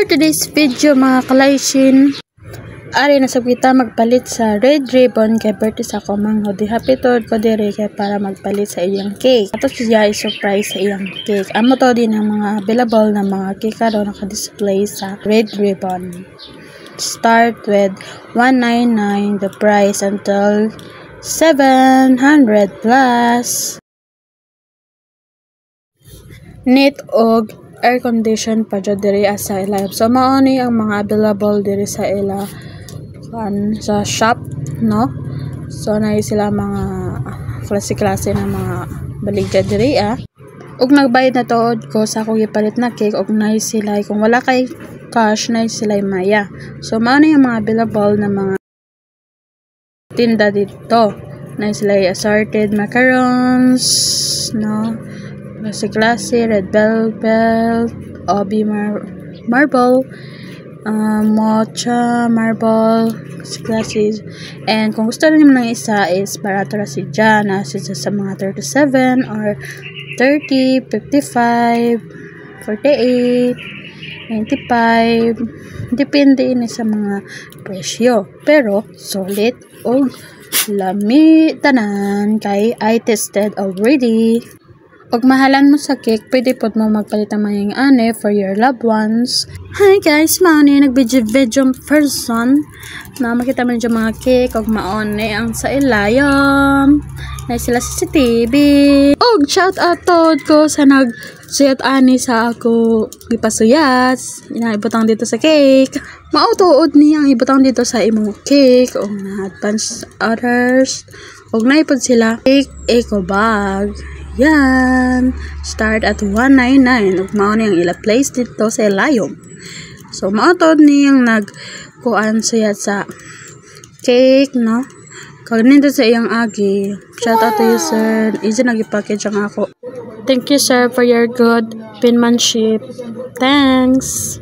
For today's video mga kalaysin, ari nasab kita magpalit sa red ribbon kay birthday sa ako mangho. Happy to ko dire kay para magpalit sa iyang cake. Ato siya i-surprise sa iyang cake. Amo to din ang mga available na mga cake karon naka-display sa red ribbon. Start with 199 the price until 700 plus. Neat og air condition pa dyan diri sa ila. So mao ni ang mga available diri sa ila sa shop, no? So na sila mga klase-klase na mga baligya diri ug nagbayad na to ko sa akong gipalit na cake ug na sila kung wala kay cash na sila maya. So mao ni ang mga available na mga tinda dito. Na sila assorted macarons, no? Klase, red velvet, obi marble, mocha marble, klase. And kung gusto niyo ng isa is barato ra si Jana sa mga 37 or 30, 55, 48, 95. Depende ini sa mga presyo. Pero solid o lami tanan kay I tested already. Pag mahalan mo sa cake, pwede po mo magpalit ang mayang ane for your loved ones. Hi guys, maon nag-video person na makita mo dyan mga cake og maon ang sa ilayom na sila sa TV. Og shout out ko sa nag-suyat ani sa ako ipasuyas inaibutang dito sa cake. Mautuod niya ang ibutang dito sa imong cake og na advance others og naipod sila cake eco bag. Yan. Start at 199. Ug mao ni ang ila place dito sa ilayom. So mao to niyang nagkuan siya sa cake, no? Kag nindot sa iyang agi. Shout out to you, sir. Easy nagi-package ang ako. Thank you, sir, for your good penmanship. Thanks.